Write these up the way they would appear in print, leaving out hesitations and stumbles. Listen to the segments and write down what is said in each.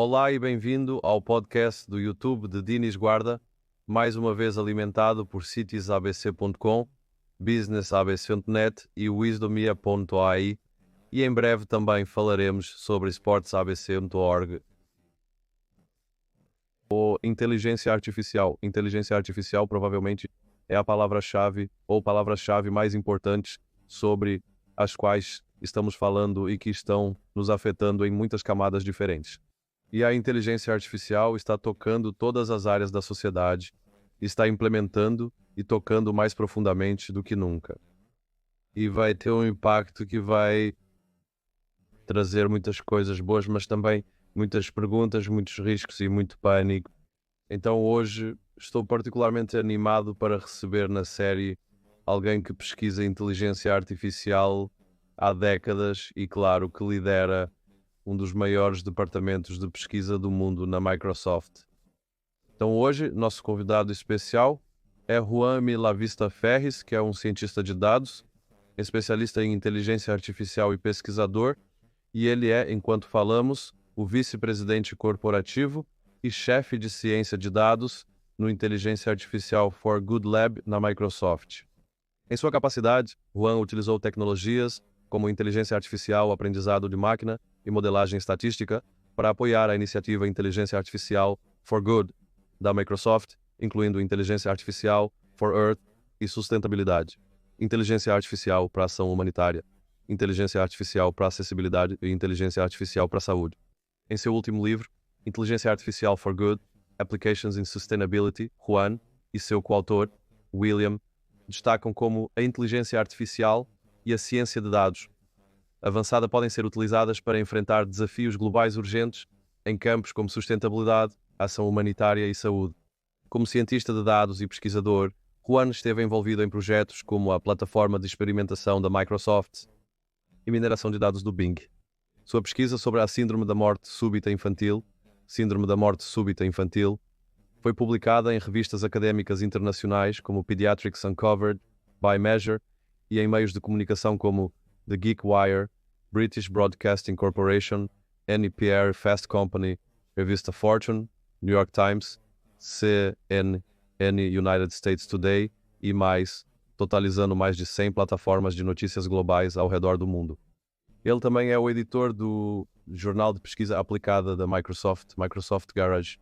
Olá e bem-vindo ao podcast do YouTube de Dinis Guarda, mais uma vez alimentado por citiesabc.com, businessabc.net e wisdomia.ai, e em breve também falaremos sobre sportsabc.org. Ou inteligência artificial. Inteligência artificial provavelmente é a palavra-chave ou palavras-chave mais importantes sobre as quais estamos falando e que estão nos afetando em muitas camadas diferentes. E a inteligência artificial está tocando todas as áreas da sociedade, está implementando e tocando mais profundamente do que nunca. E vai ter um impacto que vai trazer muitas coisas boas, mas também muitas perguntas, muitos riscos e muito pânico. Então hoje estou particularmente animado para receber na série alguém que pesquisa inteligência artificial há décadas e, claro, que lidera um dos maiores departamentos de pesquisa do mundo na Microsoft. Então hoje, nosso convidado especial é Juan Milavista Ferris, que é um cientista de dados, especialista em inteligência artificial e pesquisador, e ele é, enquanto falamos, o vice-presidente corporativo e chefe de ciência de dados no Inteligência Artificial for Good Lab na Microsoft. Em sua capacidade, Juan utilizou tecnologias como inteligência artificial, aprendizado de máquina e modelagem estatística para apoiar a iniciativa Inteligência Artificial for Good da Microsoft, incluindo Inteligência Artificial for Earth e sustentabilidade, Inteligência Artificial para ação humanitária, Inteligência Artificial para acessibilidade e Inteligência Artificial para a saúde. Em seu último livro, Inteligência Artificial for Good, Applications in Sustainability, Juan e seu coautor, William, destacam como a inteligência artificial e a ciência de dados avançada podem ser utilizadas para enfrentar desafios globais urgentes em campos como sustentabilidade, ação humanitária e saúde. Como cientista de dados e pesquisador, Juan esteve envolvido em projetos como a plataforma de experimentação da Microsoft e mineração de dados do Bing. Sua pesquisa sobre a síndrome da morte súbita infantil, foi publicada em revistas académicas internacionais como Pediatrics Uncovered, by Measure e em meios de comunicação como The Geek Wire, British Broadcasting Corporation, NPR Fast Company, Revista Fortune, New York Times, CNN United States Today e mais, totalizando mais de 100 plataformas de notícias globais ao redor do mundo. Ele também é o editor do jornal de pesquisa aplicada da Microsoft, Microsoft Garage.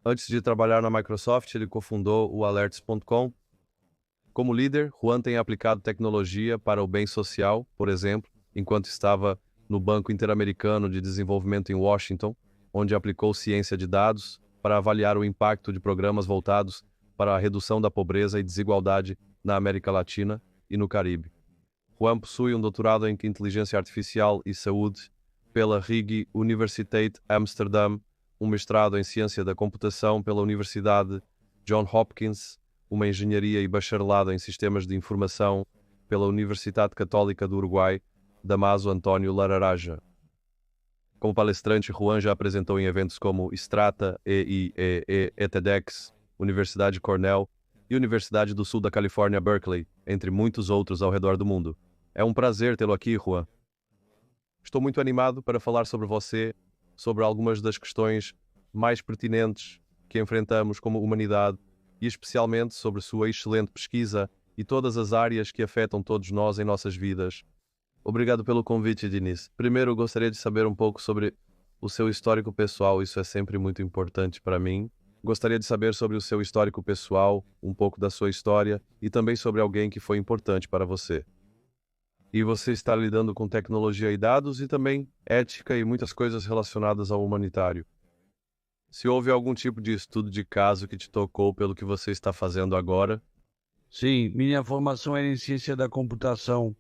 Antes de trabalhar na Microsoft, ele cofundou o Alerts.com. Como líder, Juan tem aplicado tecnologia para o bem social, por exemplo, enquanto estava no Banco Interamericano de Desenvolvimento em Washington, onde aplicou ciência de dados para avaliar o impacto de programas voltados para a redução da pobreza e desigualdade na América Latina e no Caribe. Juan possui um doutorado em inteligência artificial e saúde pela Vrije Universiteit Amsterdam, um mestrado em ciência da computação pela Universidade Johns Hopkins, uma engenharia e bacharelado em sistemas de informação pela Universidade Católica do Uruguai, Damaso Antônio Lararaja. Como palestrante, Juan já apresentou em eventos como Strata, EIEE, ETEDx, Universidade Cornell e Universidade do Sul da Califórnia, Berkeley, entre muitos outros ao redor do mundo. É um prazer tê-lo aqui, Juan. Estou muito animado para falar sobre você, sobre algumas das questões mais pertinentes que enfrentamos como humanidade e especialmente sobre sua excelente pesquisa e todas as áreas que afetam todos nós em nossas vidas. Obrigado pelo convite, Dinis. Primeiro, gostaria de saber um pouco sobre o seu histórico pessoal, isso é sempre muito importante para mim. Gostaria de saber sobre o seu histórico pessoal, um pouco da sua história e também sobre alguém que foi importante para você. E você está lidando com tecnologia e dados e também ética e muitas coisas relacionadas ao humanitário. Se houve algum tipo de estudo de caso que te tocou pelo que você está fazendo agora? Sim, minha formação era em ciência da computação.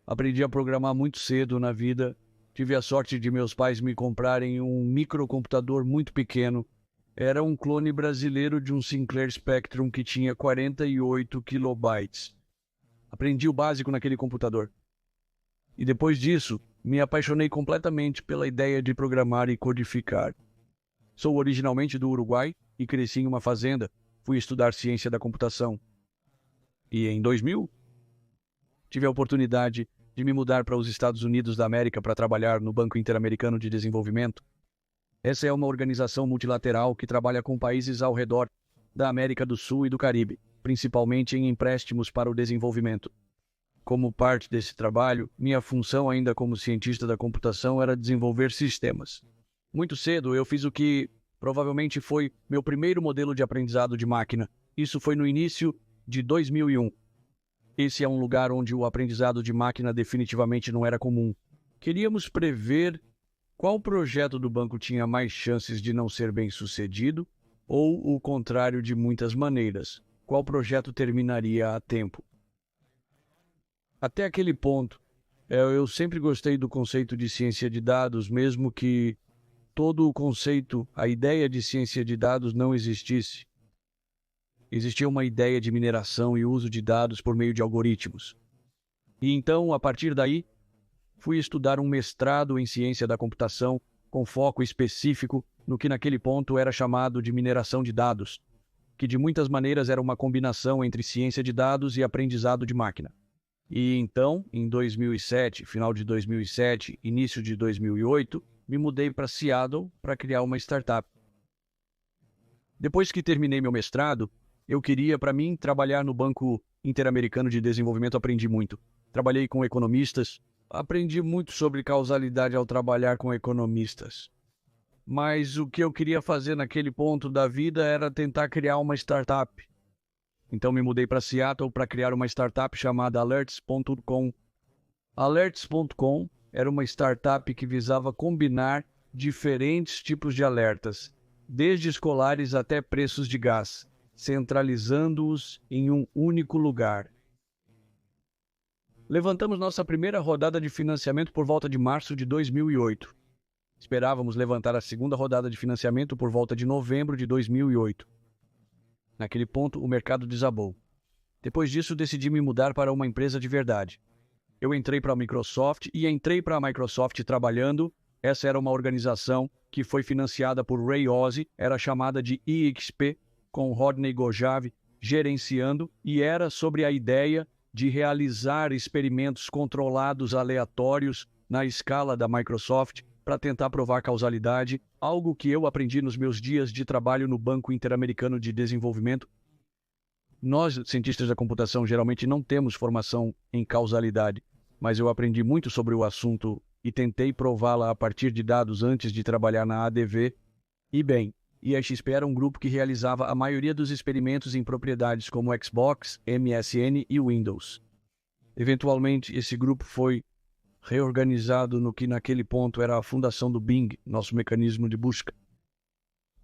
Aprendi a programar muito cedo na vida. Tive a sorte de meus pais me comprarem um microcomputador muito pequeno. Era um clone brasileiro de um Sinclair Spectrum que tinha 48 kilobytes. Aprendi o básico naquele computador. E depois disso, me apaixonei completamente pela ideia de programar e codificar. Sou originalmente do Uruguai e cresci em uma fazenda. Fui estudar ciência da computação. E em 2000, tive a oportunidade de me mudar para os Estados Unidos da América para trabalhar no Banco Interamericano de Desenvolvimento. Essa é uma organização multilateral que trabalha com países ao redor da América do Sul e do Caribe, principalmente em empréstimos para o desenvolvimento. Como parte desse trabalho, minha função ainda como cientista da computação era desenvolver sistemas. Muito cedo eu fiz o que provavelmente foi meu primeiro modelo de aprendizado de máquina. Isso foi no início de 2001. Esse é um lugar onde o aprendizado de máquina definitivamente não era comum. Queríamos prever qual projeto do banco tinha mais chances de não ser bem-sucedido ou o contrário de muitas maneiras. Qual projeto terminaria a tempo. Até aquele ponto, eu sempre gostei do conceito de ciência de dados, mesmo que todo o conceito, a ideia de ciência de dados não existisse. Existia uma ideia de mineração e uso de dados por meio de algoritmos. E então, a partir daí, fui estudar um mestrado em ciência da computação, com foco específico no que naquele ponto era chamado de mineração de dados, que de muitas maneiras era uma combinação entre ciência de dados e aprendizado de máquina. E então, em 2007, final de 2007, início de 2008, me mudei para Seattle para criar uma startup. Depois que terminei meu mestrado, eu queria, para mim, trabalhar no Banco Interamericano de Desenvolvimento. Aprendi muito. Trabalhei com economistas. Aprendi muito sobre causalidade ao trabalhar com economistas. Mas o que eu queria fazer naquele ponto da vida era tentar criar uma startup. Então me mudei para Seattle para criar uma startup chamada Alerts.com. Alerts.com era uma startup que visava combinar diferentes tipos de alertas, desde escolares até preços de gás, centralizando-os em um único lugar. Levantamos nossa primeira rodada de financiamento por volta de março de 2008. Esperávamos levantar a segunda rodada de financiamento por volta de novembro de 2008. Naquele ponto, o mercado desabou. Depois disso, decidi me mudar para uma empresa de verdade. Eu entrei para a Microsoft e entrei para a Microsoft trabalhando. Essa era uma organização que foi financiada por Ray Ozzie, era chamada de EXP, com Rodney Gojave gerenciando, e era sobre a ideia de realizar experimentos controlados aleatórios na escala da Microsoft para tentar provar causalidade, algo que eu aprendi nos meus dias de trabalho no Banco Interamericano de Desenvolvimento. Nós, cientistas da computação, geralmente não temos formação em causalidade, mas eu aprendi muito sobre o assunto e tentei prová-la a partir de dados antes de trabalhar na ADV. E bem, IXP era um grupo que realizava a maioria dos experimentos em propriedades como Xbox, MSN e Windows. Eventualmente, esse grupo foi reorganizado no que naquele ponto era a fundação do Bing, nosso mecanismo de busca.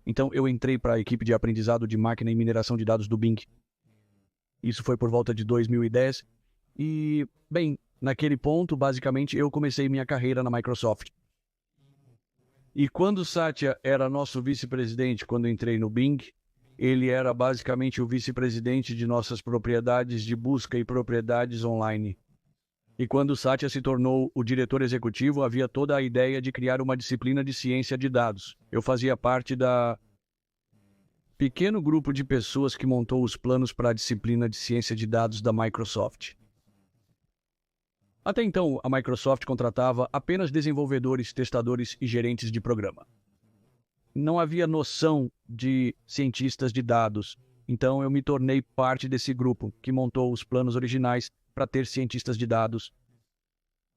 Então eu entrei para a equipe de aprendizado de máquina e mineração de dados do Bing. Isso foi por volta de 2010 e, bem, naquele ponto, basicamente, eu comecei minha carreira na Microsoft. E quando Satya era nosso vice-presidente, quando entrei no Bing, ele era basicamente o vice-presidente de nossas propriedades de busca e propriedades online. E quando Satya se tornou o diretor executivo, havia toda a ideia de criar uma disciplina de ciência de dados. Eu fazia parte da pequeno grupo de pessoas que montou os planos para a disciplina de ciência de dados da Microsoft. Até então, a Microsoft contratava apenas desenvolvedores, testadores e gerentes de programa. Não havia noção de cientistas de dados, então eu me tornei parte desse grupo que montou os planos originais para ter cientistas de dados.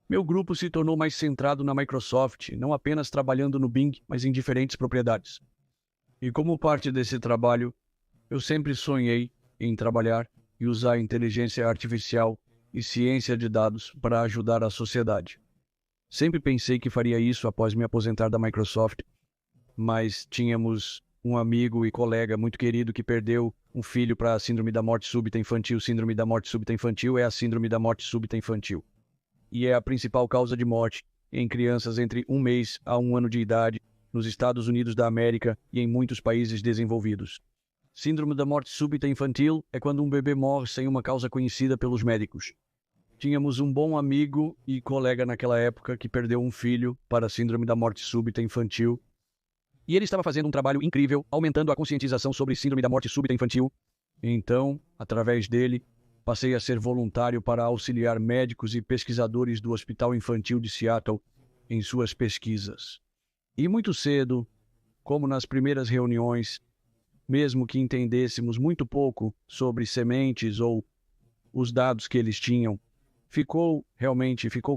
Meu grupo se tornou mais centrado na Microsoft, não apenas trabalhando no Bing, mas em diferentes propriedades. E como parte desse trabalho, eu sempre sonhei em trabalhar e usar inteligência artificial e ciência de dados para ajudar a sociedade. Sempre pensei que faria isso após me aposentar da Microsoft, mas tínhamos um amigo e colega muito querido que perdeu um filho para a síndrome da morte súbita infantil. Síndrome da morte súbita infantil é a síndrome da morte súbita infantil. E é a principal causa de morte em crianças entre 1 mês a 1 ano de idade, nos Estados Unidos da América e em muitos países desenvolvidos. Síndrome da morte súbita infantil é quando um bebê morre sem uma causa conhecida pelos médicos. Tínhamos um bom amigo e colega naquela época que perdeu um filho para a síndrome da morte súbita infantil. E ele estava fazendo um trabalho incrível, aumentando a conscientização sobre síndrome da morte súbita infantil. Então, através dele, passei a ser voluntário para auxiliar médicos e pesquisadores do Hospital Infantil de Seattle em suas pesquisas. E muito cedo, como nas primeiras reuniões, mesmo que entendêssemos muito pouco sobre sementes ou os dados que eles tinham, ficou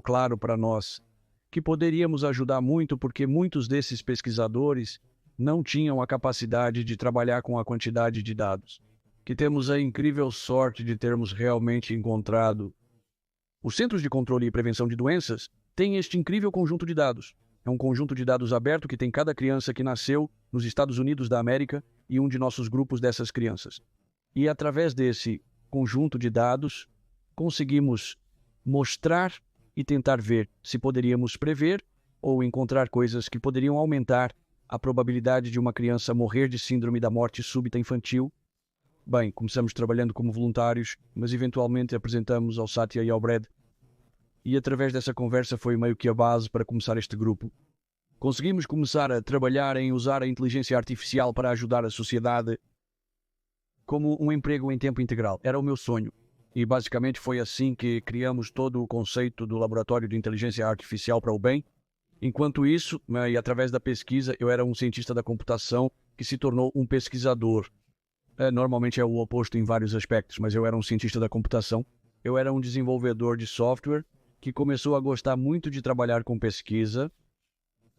claro para nós que poderíamos ajudar muito porque muitos desses pesquisadores não tinham a capacidade de trabalhar com a quantidade de dados. Que temos a incrível sorte de termos realmente encontrado. Os Centros de Controle e Prevenção de Doenças têm este incrível conjunto de dados. É um conjunto de dados aberto que tem cada criança que nasceu nos Estados Unidos da América e um de nossos grupos dessas crianças. E através desse conjunto de dados, conseguimos mostrar e tentar ver se poderíamos prever ou encontrar coisas que poderiam aumentar a probabilidade de uma criança morrer de síndrome da morte súbita infantil. Bem, começamos trabalhando como voluntários, mas eventualmente apresentamos ao Satya e ao Brad. E através dessa conversa foi meio que a base para começar este grupo. Conseguimos começar a trabalhar em usar a inteligência artificial para ajudar a sociedade como um emprego em tempo integral. Era o meu sonho. E basicamente foi assim que criamos todo o conceito do Laboratório de Inteligência Artificial para o Bem. Enquanto isso, e através da pesquisa, eu era um cientista da computação que se tornou um pesquisador. Normalmente é o oposto em vários aspectos, mas eu era um cientista da computação. Eu era um desenvolvedor de software que começou a gostar muito de trabalhar com pesquisa.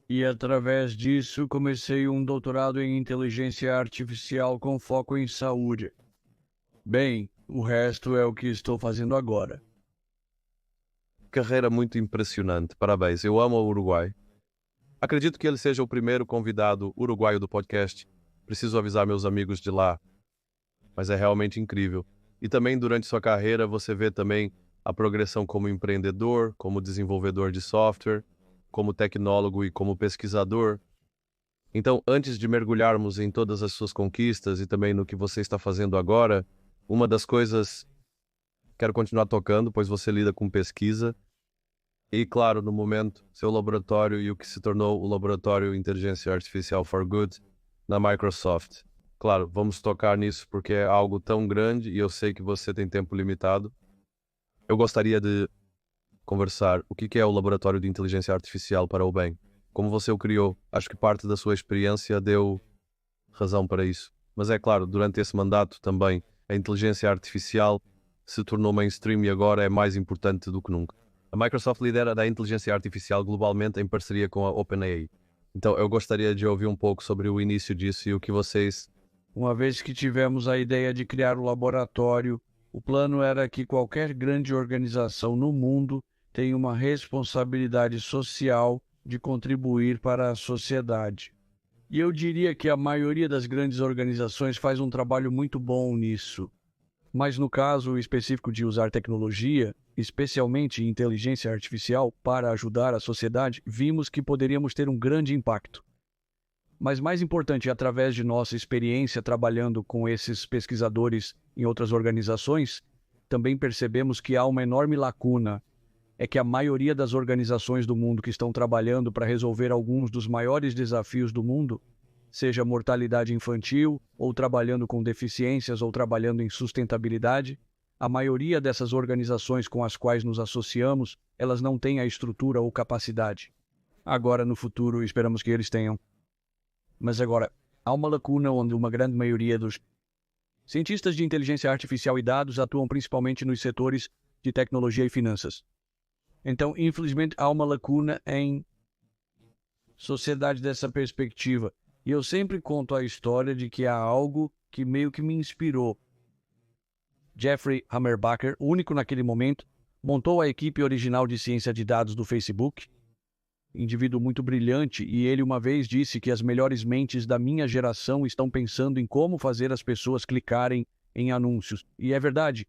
E através disso comecei um doutorado em inteligência artificial com foco em saúde. Bem, o resto é o que estou fazendo agora. Carreira muito impressionante, parabéns. Eu amo o Uruguai. Acredito que ele seja o primeiro convidado uruguaio do podcast. Preciso avisar meus amigos de lá. Mas é realmente incrível. E também durante sua carreira você vê também a progressão como empreendedor, como desenvolvedor de software, como tecnólogo e como pesquisador. Então, antes de mergulharmos em todas as suas conquistas e também no que você está fazendo agora, uma das coisas... Quero continuar tocando, pois você lida com pesquisa. E, claro, no momento, seu laboratório e o que se tornou o Laboratório Inteligência Artificial for Good na Microsoft. Claro, vamos tocar nisso porque é algo tão grande e eu sei que você tem tempo limitado. Eu gostaria de conversar o que é o Laboratório de Inteligência Artificial para o Bem. Como você o criou, acho que parte da sua experiência deu razão para isso. Mas é claro, durante esse mandato também, a inteligência artificial se tornou mainstream e agora é mais importante do que nunca. A Microsoft lidera a inteligência artificial globalmente em parceria com a OpenAI. Então eu gostaria de ouvir um pouco sobre o início disso e o que vocês... Uma vez que tivemos a ideia de criar o laboratório, o plano era que qualquer grande organização no mundo tenha uma responsabilidade social de contribuir para a sociedade. E eu diria que a maioria das grandes organizações faz um trabalho muito bom nisso. Mas no caso específico de usar tecnologia, especialmente inteligência artificial, para ajudar a sociedade, vimos que poderíamos ter um grande impacto. Mas mais importante, através de nossa experiência trabalhando com esses pesquisadores em outras organizações, também percebemos que há uma enorme lacuna. É que a maioria das organizações do mundo que estão trabalhando para resolver alguns dos maiores desafios do mundo, seja mortalidade infantil, ou trabalhando com deficiências, ou trabalhando em sustentabilidade, a maioria dessas organizações com as quais nos associamos, elas não têm a estrutura ou capacidade. Agora, no futuro, esperamos que eles tenham. Mas agora, há uma lacuna onde uma grande maioria dos cientistas de inteligência artificial e dados atuam principalmente nos setores de tecnologia e finanças. Então, infelizmente, há uma lacuna em sociedade dessa perspectiva. E eu sempre conto a história de que há algo que meio que me inspirou. Jeffrey Hammerbacher, único naquele momento, montou a equipe original de ciência de dados do Facebook. Indivíduo muito brilhante, e ele uma vez disse que as melhores mentes da minha geração estão pensando em como fazer as pessoas clicarem em anúncios. E é verdade,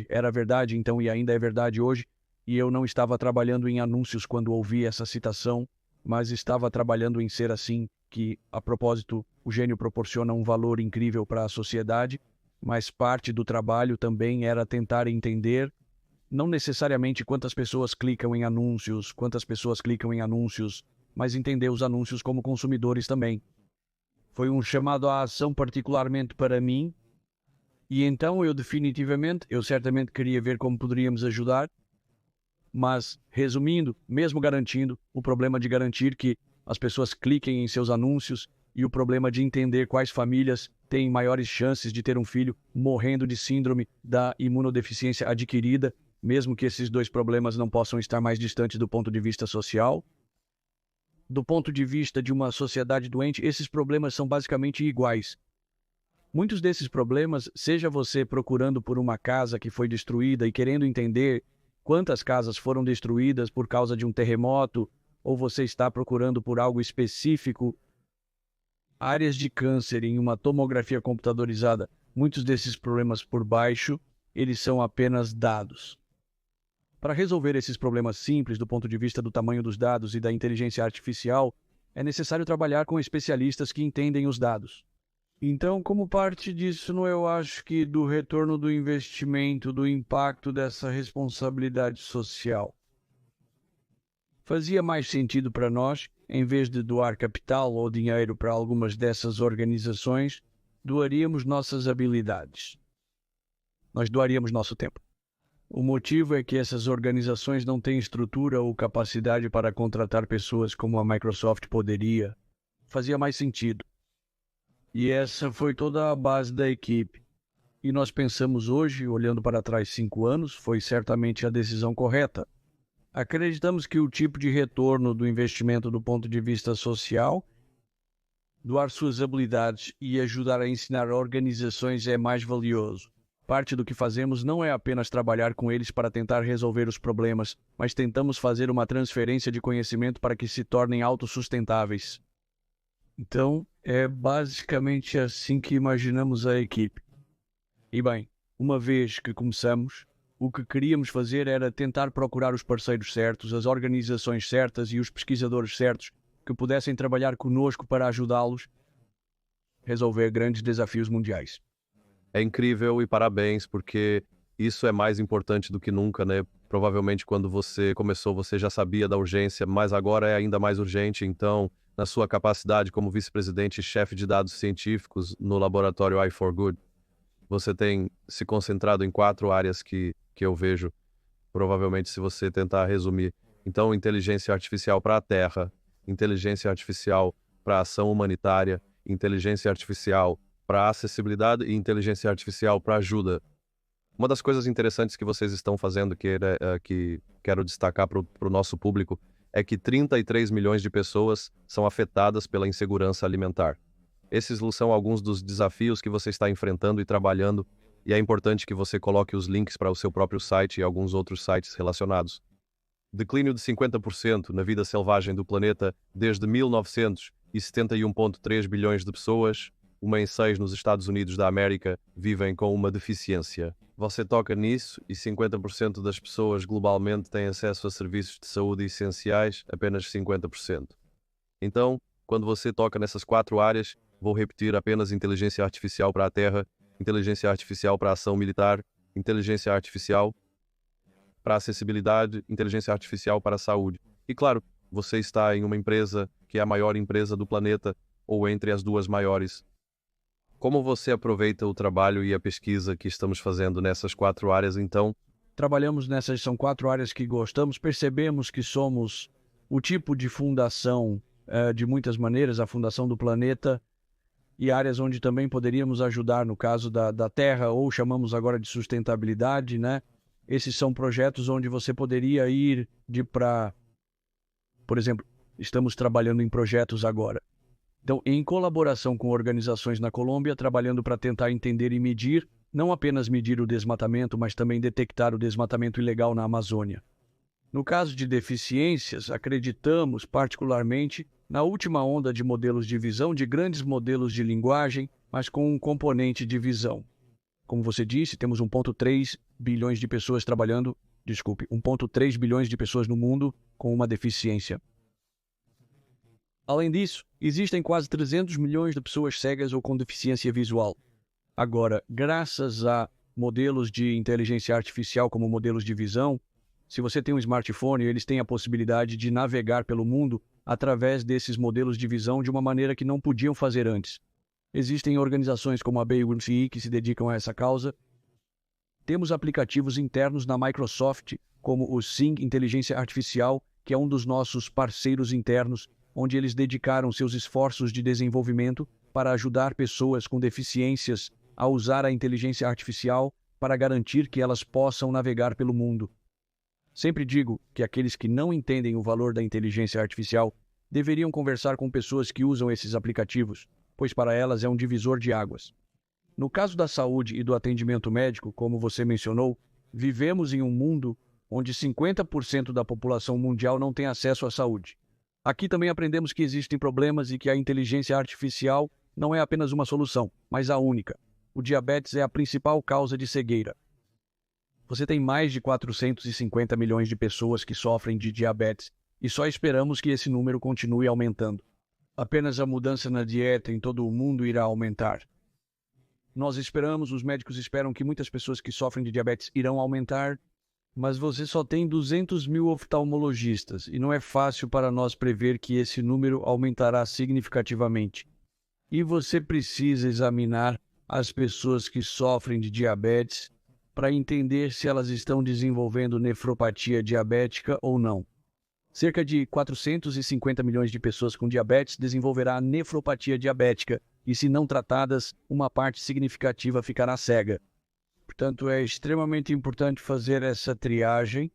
era verdade então e ainda é verdade hoje. E eu não estava trabalhando em anúncios quando ouvi essa citação, mas estava trabalhando em ser assim, que, a propósito, o gênio proporciona um valor incrível para a sociedade, mas parte do trabalho também era tentar entender, não necessariamente quantas pessoas clicam em anúncios, mas entender os anúncios como consumidores também. Foi um chamado à ação particularmente para mim, e então eu certamente queria ver como poderíamos ajudar, mas, resumindo, mesmo garantindo o problema de garantir que as pessoas cliquem em seus anúncios e o problema de entender quais famílias têm maiores chances de ter um filho morrendo de síndrome da imunodeficiência adquirida, mesmo que esses dois problemas não possam estar mais distantes do ponto de vista social. Do ponto de vista de uma sociedade doente, esses problemas são basicamente iguais. Muitos desses problemas, seja você procurando por uma casa que foi destruída e querendo entender quantas casas foram destruídas por causa de um terremoto, ou você está procurando por algo específico, áreas de câncer em uma tomografia computadorizada, muitos desses problemas por baixo, eles são apenas dados. Para resolver esses problemas simples do ponto de vista do tamanho dos dados e da inteligência artificial, é necessário trabalhar com especialistas que entendem os dados. Então, como parte disso, eu acho que do retorno do investimento, do impacto dessa responsabilidade social, fazia mais sentido para nós, em vez de doar capital ou dinheiro para algumas dessas organizações, doaríamos nossas habilidades. Nós doaríamos nosso tempo. O motivo é que essas organizações não têm estrutura ou capacidade para contratar pessoas como a Microsoft poderia. Fazia mais sentido. E essa foi toda a base da equipe. E nós pensamos hoje, olhando para trás 5 anos, foi certamente a decisão correta. Acreditamos que o tipo de retorno do investimento do ponto de vista social, doar suas habilidades e ajudar a ensinar organizações é mais valioso. Parte do que fazemos não é apenas trabalhar com eles para tentar resolver os problemas, mas tentamos fazer uma transferência de conhecimento para que se tornem autossustentáveis. Então, é basicamente assim que imaginamos a equipe. E bem, uma vez que começamos, o que queríamos fazer era tentar procurar os parceiros certos, as organizações certas e os pesquisadores certos que pudessem trabalhar conosco para ajudá-los a resolver grandes desafios mundiais. É incrível e parabéns, porque isso é mais importante do que nunca, né? Provavelmente quando você começou, você já sabia da urgência, mas agora é ainda mais urgente. Então, na sua capacidade como vice-presidente e chefe de dados científicos no laboratório i4Good, você tem se concentrado em 4 áreas que eu vejo, provavelmente se você tentar resumir. Então, inteligência artificial para a Terra, inteligência artificial para a ação humanitária, inteligência artificial para acessibilidade e inteligência artificial para ajuda. Uma das coisas interessantes que vocês estão fazendo, que quero destacar para o nosso público, é que 33 milhões de pessoas são afetadas pela insegurança alimentar. Esses são alguns dos desafios que você está enfrentando e trabalhando, e é importante que você coloque os links para o seu próprio site e alguns outros sites relacionados. Declínio de 50% na vida selvagem do planeta desde 1971,3 bilhões de pessoas, 1 em 6 nos Estados Unidos da América, vivem com uma deficiência. Você toca nisso e 50% das pessoas globalmente têm acesso a serviços de saúde essenciais, apenas 50%. Então, quando você toca nessas 4 áreas, vou repetir apenas inteligência artificial para a Terra, inteligência artificial para a ação militar, inteligência artificial para a acessibilidade, inteligência artificial para a saúde. E claro, você está em uma empresa que é a maior empresa do planeta, ou entre as 2 maiores. Como você aproveita o trabalho e a pesquisa que estamos fazendo nessas 4 áreas, então? Trabalhamos nessas, são 4 áreas que gostamos, percebemos que somos o tipo de fundação, de muitas maneiras, a fundação do planeta, e áreas onde também poderíamos ajudar, no caso da Terra, ou chamamos agora de sustentabilidade, né? Esses são projetos onde você poderia ir por exemplo, estamos trabalhando em projetos agora. Então, em colaboração com organizações na Colômbia, trabalhando para tentar entender e medir, não apenas medir o desmatamento, mas também detectar o desmatamento ilegal na Amazônia. No caso de deficiências, acreditamos particularmente na última onda de modelos de visão, de grandes modelos de linguagem, mas com um componente de visão. Como você disse, temos 1,3 bilhões de pessoas 1,3 bilhões de pessoas no mundo com uma deficiência. Além disso, existem quase 300 milhões de pessoas cegas ou com deficiência visual. Agora, graças a modelos de inteligência artificial como modelos de visão, se você tem um smartphone, eles têm a possibilidade de navegar pelo mundo através desses modelos de visão de uma maneira que não podiam fazer antes. Existem organizações como a BUNCI que se dedicam a essa causa. Temos aplicativos internos na Microsoft, como o Sing Inteligência Artificial, que é um dos nossos parceiros internos, onde eles dedicaram seus esforços de desenvolvimento para ajudar pessoas com deficiências a usar a inteligência artificial para garantir que elas possam navegar pelo mundo. Sempre digo que aqueles que não entendem o valor da inteligência artificial deveriam conversar com pessoas que usam esses aplicativos, pois para elas é um divisor de águas. No caso da saúde e do atendimento médico, como você mencionou, vivemos em um mundo onde 50% da população mundial não tem acesso à saúde. Aqui também aprendemos que existem problemas e que a inteligência artificial não é apenas uma solução, mas a única. O diabetes é a principal causa de cegueira. Você tem mais de 450 milhões de pessoas que sofrem de diabetes e só esperamos que esse número continue aumentando. Apenas a mudança na dieta em todo o mundo irá aumentar. Os médicos esperam que muitas pessoas que sofrem de diabetes irão aumentar, mas você só tem 200 mil oftalmologistas e não é fácil para nós prever que esse número aumentará significativamente. E você precisa examinar as pessoas que sofrem de diabetes para entender se elas estão desenvolvendo nefropatia diabética ou não. Cerca de 450 milhões de pessoas com diabetes desenvolverá nefropatia diabética e, se não tratadas, uma parte significativa ficará cega. Portanto, é extremamente importante fazer essa triagem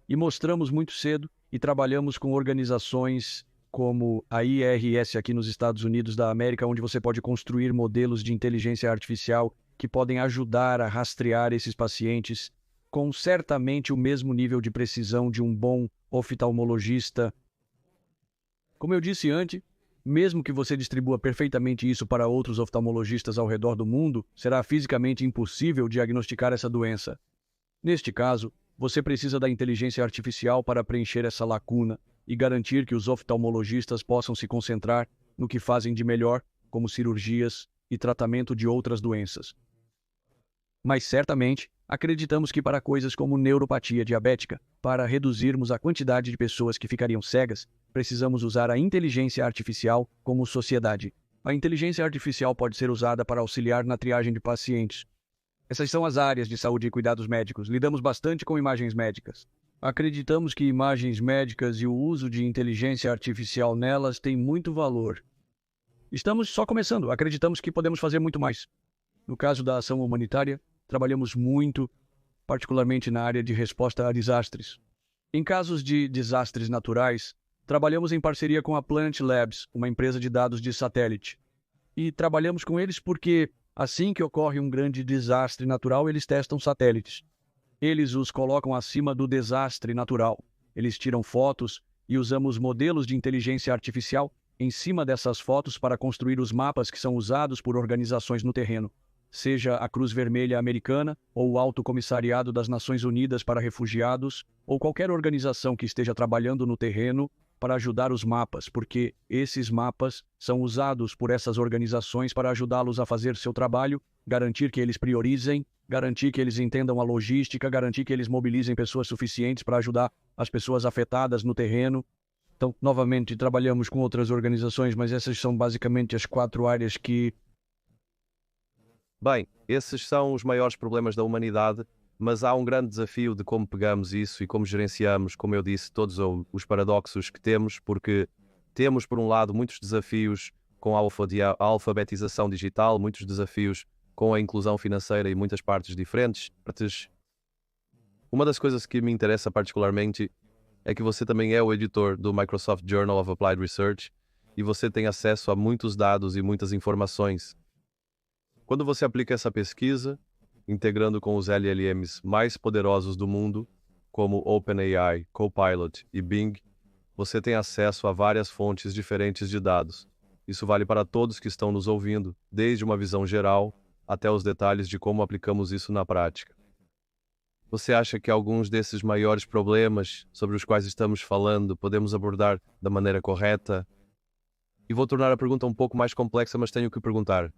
e mostramos muito cedo e trabalhamos com organizações como a IRS aqui nos Estados Unidos da América, onde você pode construir modelos de inteligência artificial que podem ajudar a rastrear esses pacientes com certamente o mesmo nível de precisão de um bom oftalmologista. Como eu disse antes, mesmo que você distribua perfeitamente isso para outros oftalmologistas ao redor do mundo, será fisicamente impossível diagnosticar essa doença. Neste caso, você precisa da inteligência artificial para preencher essa lacuna e garantir que os oftalmologistas possam se concentrar no que fazem de melhor, como cirurgias e tratamento de outras doenças. Mas certamente, acreditamos que para coisas como neuropatia diabética, para reduzirmos a quantidade de pessoas que ficariam cegas, precisamos usar a inteligência artificial como sociedade. A inteligência artificial pode ser usada para auxiliar na triagem de pacientes. Essas são as áreas de saúde e cuidados médicos. Lidamos bastante com imagens médicas. Acreditamos que imagens médicas e o uso de inteligência artificial nelas tem muito valor. Estamos só começando. Acreditamos que podemos fazer muito mais. No caso da ação humanitária, trabalhamos muito, particularmente na área de resposta a desastres. Em casos de desastres naturais, trabalhamos em parceria com a Planet Labs, uma empresa de dados de satélite. E trabalhamos com eles porque, assim que ocorre um grande desastre natural, eles testam satélites. Eles os colocam acima do desastre natural. Eles tiram fotos e usamos modelos de inteligência artificial em cima dessas fotos para construir os mapas que são usados por organizações no terreno, seja a Cruz Vermelha Americana ou o Alto Comissariado das Nações Unidas para Refugiados ou qualquer organização que esteja trabalhando no terreno para ajudar os mapas, porque esses mapas são usados por essas organizações para ajudá-los a fazer seu trabalho, garantir que eles priorizem, garantir que eles entendam a logística, garantir que eles mobilizem pessoas suficientes para ajudar as pessoas afetadas no terreno. Então, novamente, trabalhamos com outras organizações, mas essas são basicamente as 4 áreas que... Bem, esses são os maiores problemas da humanidade, mas há um grande desafio de como pegamos isso e como gerenciamos, como eu disse, todos os paradoxos que temos, porque temos, por um lado, muitos desafios com a alfabetização digital, muitos desafios com a inclusão financeira em muitas partes diferentes. Uma das coisas que me interessa particularmente é que você também é o editor do Microsoft Journal of Applied Research e você tem acesso a muitos dados e muitas informações. Quando você aplica essa pesquisa, integrando com os LLMs mais poderosos do mundo, como OpenAI, Copilot e Bing, você tem acesso a várias fontes diferentes de dados. Isso vale para todos que estão nos ouvindo, desde uma visão geral até os detalhes de como aplicamos isso na prática. Você acha que alguns desses maiores problemas sobre os quais estamos falando podemos abordar da maneira correta? E vou tornar a pergunta um pouco mais complexa, mas tenho que perguntar.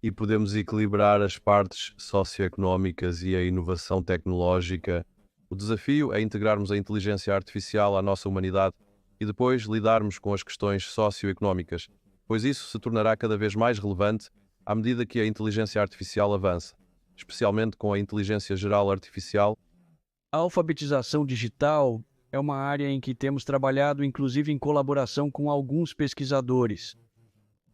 E podemos equilibrar as partes socioeconómicas e a inovação tecnológica? O desafio é integrarmos a inteligência artificial à nossa humanidade e depois lidarmos com as questões socioeconómicas, pois isso se tornará cada vez mais relevante à medida que a inteligência artificial avança, especialmente com a inteligência geral artificial. A alfabetização digital é uma área em que temos trabalhado, inclusive em colaboração com alguns pesquisadores.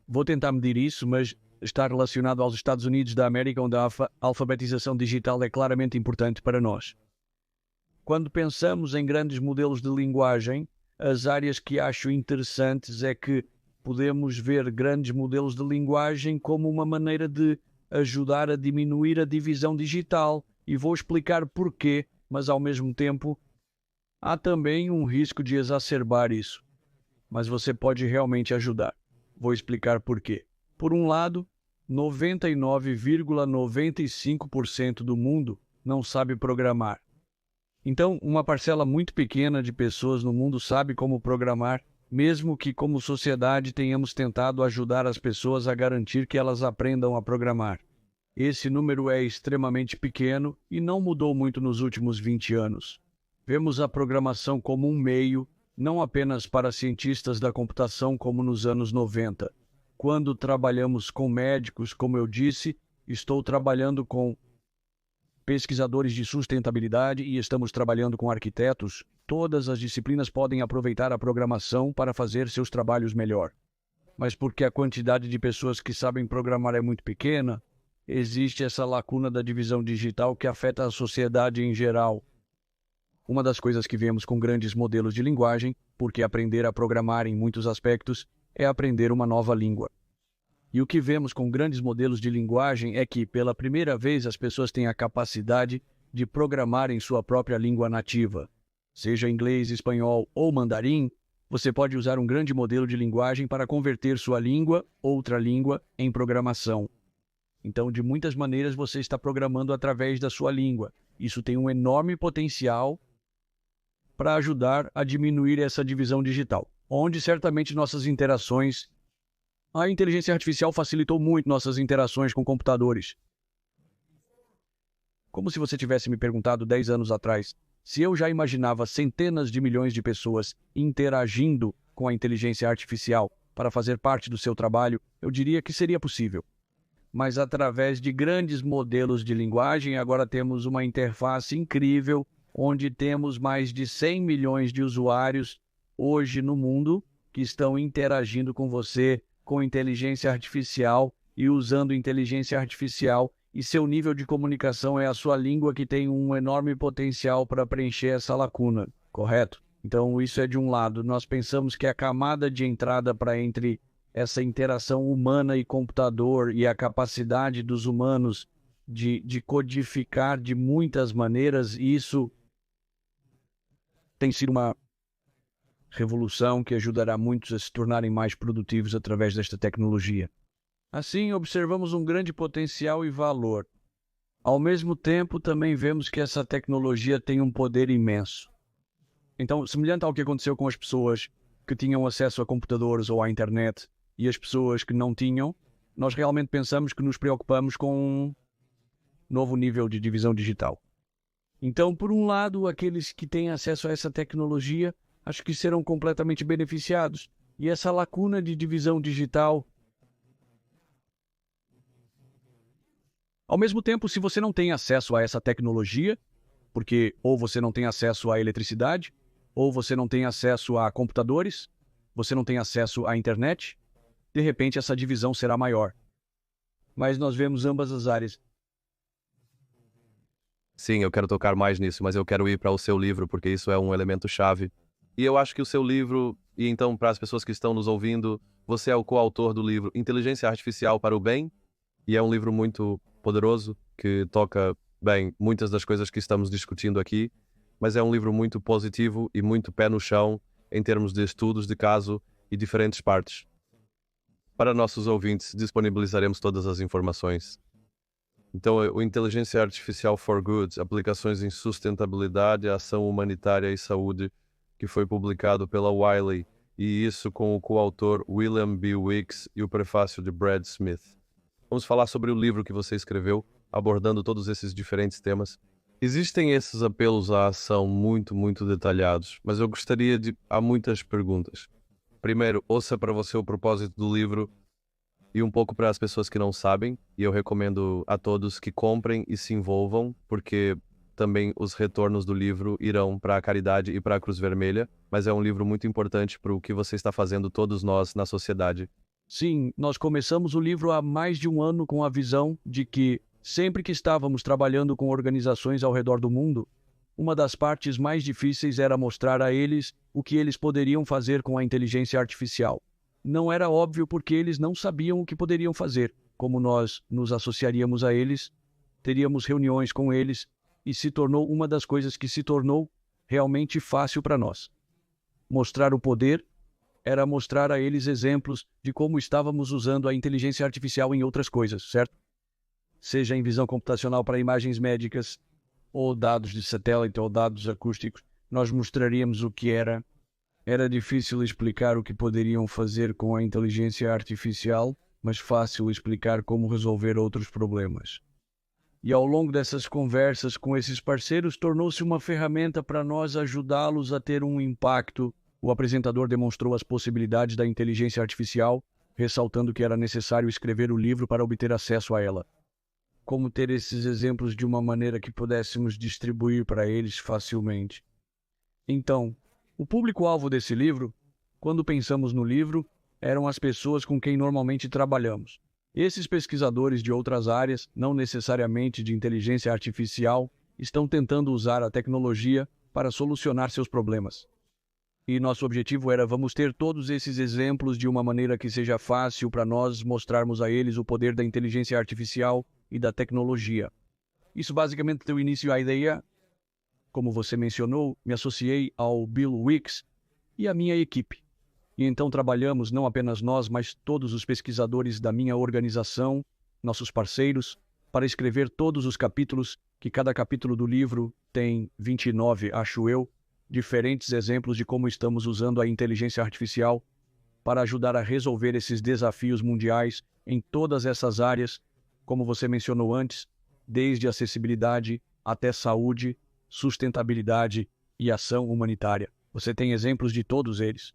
Vou tentar medir isso, mas está relacionado aos Estados Unidos da América, onde a alfabetização digital é claramente importante para nós. Quando pensamos em grandes modelos de linguagem, as áreas que acho interessantes é que podemos ver grandes modelos de linguagem como uma maneira de ajudar a diminuir a divisão digital. E vou explicar porquê, mas ao mesmo tempo há também um risco de exacerbar isso. Mas você pode realmente ajudar. Vou explicar porquê. Por um lado, 99,95% do mundo não sabe programar. Então, uma parcela muito pequena de pessoas no mundo sabe como programar, mesmo que como sociedade tenhamos tentado ajudar as pessoas a garantir que elas aprendam a programar. Esse número é extremamente pequeno e não mudou muito nos últimos 20 anos. Vemos a programação como um meio, não apenas para cientistas da computação como nos anos 90. Quando trabalhamos com médicos, como eu disse, estou trabalhando com pesquisadores de sustentabilidade e estamos trabalhando com arquitetos. Todas as disciplinas podem aproveitar a programação para fazer seus trabalhos melhor. Mas porque a quantidade de pessoas que sabem programar é muito pequena, existe essa lacuna da divisão digital que afeta a sociedade em geral. Uma das coisas que vemos com grandes modelos de linguagem, porque aprender a programar em muitos aspectos é aprender uma nova língua. E o que vemos com grandes modelos de linguagem é que, pela primeira vez, as pessoas têm a capacidade de programar em sua própria língua nativa. Seja inglês, espanhol ou mandarim, você pode usar um grande modelo de linguagem para converter sua língua, outra língua, em programação. Então, de muitas maneiras, você está programando através da sua língua. Isso tem um enorme potencial para ajudar a diminuir essa divisão digital, onde certamente nossas interações... A inteligência artificial facilitou muito nossas interações com computadores. Como se você tivesse me perguntado 10 anos atrás se eu já imaginava centenas de milhões de pessoas interagindo com a inteligência artificial para fazer parte do seu trabalho, eu diria que seria possível. Mas através de grandes modelos de linguagem, agora temos uma interface incrível, onde temos mais de 100 milhões de usuários hoje no mundo que estão interagindo com você com inteligência artificial e usando inteligência artificial, e seu nível de comunicação é a sua língua, que tem um enorme potencial para preencher essa lacuna, correto? Então isso é de um lado. Nós pensamos que a camada de entrada para entre essa interação humana e computador e a capacidade dos humanos de codificar de muitas maneiras, isso tem sido uma revolução que ajudará muitos a se tornarem mais produtivos através desta tecnologia. Assim, observamos um grande potencial e valor. Ao mesmo tempo, também vemos que essa tecnologia tem um poder imenso. Então, semelhante ao que aconteceu com as pessoas que tinham acesso a computadores ou à internet e as pessoas que não tinham, nós realmente pensamos que nos preocupamos com um novo nível de divisão digital. Então, por um lado, aqueles que têm acesso a essa tecnologia acho que serão completamente beneficiados. E essa lacuna de divisão digital... Ao mesmo tempo, se você não tem acesso a essa tecnologia, porque ou você não tem acesso à eletricidade, ou você não tem acesso a computadores, você não tem acesso à internet, de repente essa divisão será maior. Mas nós vemos ambas as áreas. Sim, eu quero tocar mais nisso, mas eu quero ir para o seu livro, porque isso é um elemento chave. E eu acho que o seu livro, e então para as pessoas que estão nos ouvindo, você é o coautor do livro Inteligência Artificial para o Bem, e é um livro muito poderoso, que toca, bem, muitas das coisas que estamos discutindo aqui, mas é um livro muito positivo e muito pé no chão em termos de estudos de caso e diferentes partes. Para nossos ouvintes, disponibilizaremos todas as informações. Então, o Inteligência Artificial for Good, aplicações em sustentabilidade, ação humanitária e saúde, que foi publicado pela Wiley, e isso com o coautor William B. Weeks e o prefácio de Brad Smith. Vamos falar sobre o livro que você escreveu, abordando todos esses diferentes temas. Existem esses apelos à ação muito detalhados, mas eu gostaria de... Há muitas perguntas. Primeiro, ouça para você o propósito do livro e um pouco para as pessoas que não sabem, e eu recomendo a todos que comprem e se envolvam, porque também os retornos do livro irão para a caridade e para a Cruz Vermelha, mas é um livro muito importante para o que você está fazendo todos nós na sociedade. Sim, nós começamos o livro há mais de um ano com a visão de que, sempre que estávamos trabalhando com organizações ao redor do mundo, uma das partes mais difíceis era mostrar a eles o que eles poderiam fazer com a inteligência artificial. Não era óbvio porque eles não sabiam o que poderiam fazer. Como nós nos associaríamos a eles, teríamos reuniões com eles e se tornou uma das coisas que se tornou realmente fácil para nós. Mostrar o poder era mostrar a eles exemplos de como estávamos usando a inteligência artificial em outras coisas, certo? Seja em visão computacional para imagens médicas, ou dados de satélite, ou dados acústicos, nós mostraríamos o que era. Era difícil explicar o que poderiam fazer com a inteligência artificial, mas fácil explicar como resolver outros problemas. E ao longo dessas conversas com esses parceiros, tornou-se uma ferramenta para nós ajudá-los a ter um impacto. O apresentador demonstrou as possibilidades da inteligência artificial, ressaltando que era necessário escrever o livro para obter acesso a ela. Como ter esses exemplos de uma maneira que pudéssemos distribuir para eles facilmente. Então, o público-alvo desse livro, quando pensamos no livro, eram as pessoas com quem normalmente trabalhamos. Esses pesquisadores de outras áreas, não necessariamente de inteligência artificial, estão tentando usar a tecnologia para solucionar seus problemas. E nosso objetivo era: vamos ter todos esses exemplos de uma maneira que seja fácil para nós mostrarmos a eles o poder da inteligência artificial e da tecnologia. Isso basicamente deu início à ideia. Como você mencionou, me associei ao Bill Wicks e à minha equipe. E então trabalhamos, não apenas nós, mas todos os pesquisadores da minha organização, nossos parceiros, para escrever todos os capítulos, que cada capítulo do livro tem 29, acho eu, diferentes exemplos de como estamos usando a inteligência artificial para ajudar a resolver esses desafios mundiais em todas essas áreas, como você mencionou antes, desde acessibilidade até saúde, sustentabilidade e ação humanitária. Você tem exemplos de todos eles,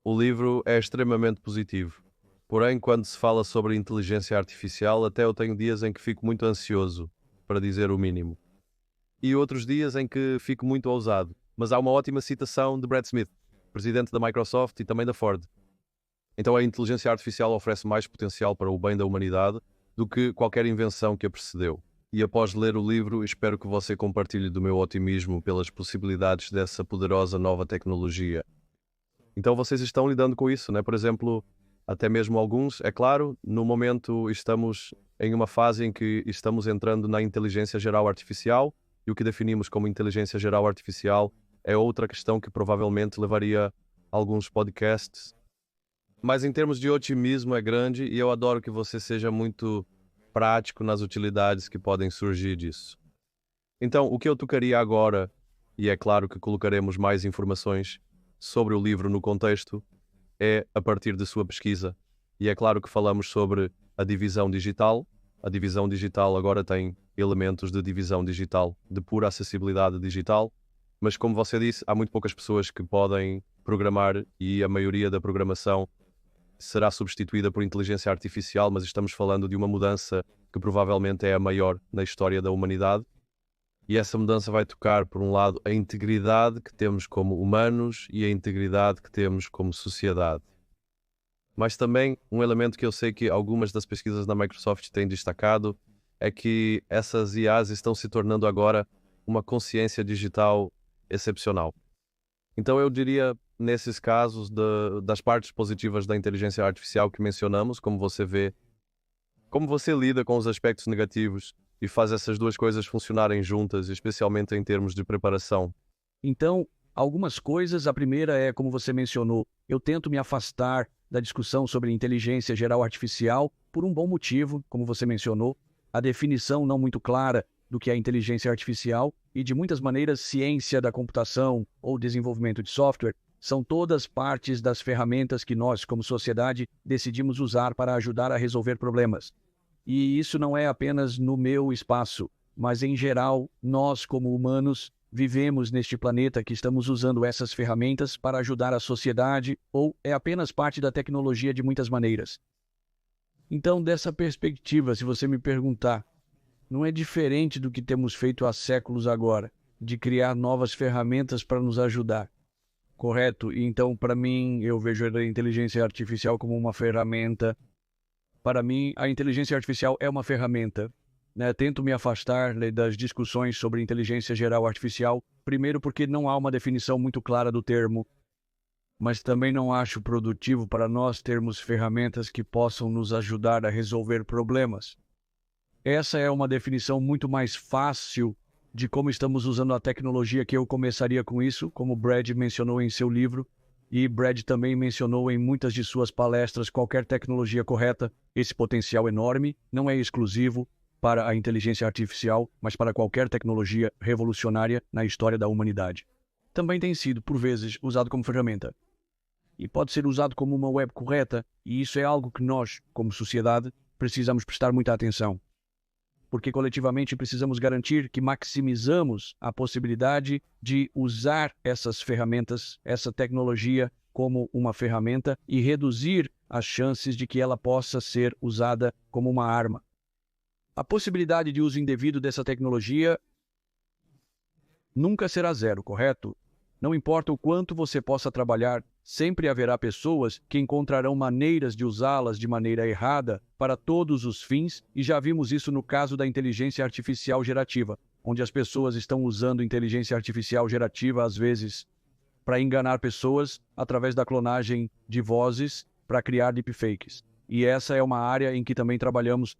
O livro é extremamente positivo. Porém, quando se fala sobre inteligência artificial, até eu tenho dias em que fico muito ansioso, para dizer o mínimo. E outros dias em que fico muito ousado. Mas há uma ótima citação de Brad Smith, presidente da Microsoft e também da Ford. Então a inteligência artificial oferece mais potencial para o bem da humanidade do que qualquer invenção que a precedeu. E após ler o livro, espero que você compartilhe do meu otimismo pelas possibilidades dessa poderosa nova tecnologia. Então vocês estão lidando com isso, né? Por exemplo, até mesmo alguns, é claro, no momento estamos em uma fase em que estamos entrando na inteligência geral artificial, e o que definimos como inteligência geral artificial é outra questão que provavelmente levaria alguns podcasts. Mas em termos de otimismo é grande e eu adoro que você seja muito prático nas utilidades que podem surgir disso. Então, o que eu tocaria agora, e é claro que colocaremos mais informações sobre o livro no contexto, é a partir de sua pesquisa. E é claro que falamos sobre a divisão digital. A divisão digital agora tem elementos de divisão digital, de pura acessibilidade digital, mas como você disse, há muito poucas pessoas que podem programar e a maioria da programação será substituída por inteligência artificial, mas estamos falando de uma mudança que provavelmente é a maior na história da humanidade. E essa mudança vai tocar, por um lado, a integridade que temos como humanos e a integridade que temos como sociedade. Mas também um elemento que eu sei que algumas das pesquisas da Microsoft têm destacado é que essas IAs estão se tornando agora uma consciência digital excepcional. Então eu diria, nesses casos, das partes positivas da inteligência artificial que mencionamos, como você vê, como você lida com os aspectos negativos e faz essas duas coisas funcionarem juntas, especialmente em termos de preparação. Então, algumas coisas, a primeira é, como você mencionou, eu tento me afastar da discussão sobre inteligência geral artificial por um bom motivo, como você mencionou, a definição não muito clara do que é inteligência artificial e, de muitas maneiras, ciência da computação ou desenvolvimento de software são todas partes das ferramentas que nós, como sociedade, decidimos usar para ajudar a resolver problemas. E isso não é apenas no meu espaço, mas em geral, nós, como humanos, vivemos neste planeta que estamos usando essas ferramentas para ajudar a sociedade ou é apenas parte da tecnologia de muitas maneiras. Então, dessa perspectiva, se você me perguntar não é diferente do que temos feito há séculos agora, de criar novas ferramentas para nos ajudar. Correto? E então, para mim, eu vejo a inteligência artificial como uma ferramenta. Para mim, a inteligência artificial é uma ferramenta. Né? Tento me afastar das discussões sobre inteligência geral artificial, primeiro porque não há uma definição muito clara do termo, mas também não acho produtivo para nós termos ferramentas que possam nos ajudar a resolver problemas. Essa é uma definição muito mais fácil de como estamos usando a tecnologia, que eu começaria com isso, como Brad mencionou em seu livro, e Brad também mencionou em muitas de suas palestras. Qualquer tecnologia correta, esse potencial enorme, não é exclusivo para a inteligência artificial, mas para qualquer tecnologia revolucionária na história da humanidade. Também tem sido, por vezes, usado como ferramenta. E pode ser usado como uma web correta, e isso é algo que nós, como sociedade, precisamos prestar muita atenção. Porque coletivamente precisamos garantir que maximizamos a possibilidade de usar essas ferramentas, essa tecnologia como uma ferramenta e reduzir as chances de que ela possa ser usada como uma arma. A possibilidade de uso indevido dessa tecnologia nunca será zero, correto? Não importa o quanto você possa trabalhar, sempre haverá pessoas que encontrarão maneiras de usá-las de maneira errada para todos os fins, e já vimos isso no caso da inteligência artificial gerativa, onde as pessoas estão usando inteligência artificial gerativa, às vezes, para enganar pessoas através da clonagem de vozes para criar deepfakes. E essa é uma área em que também trabalhamos.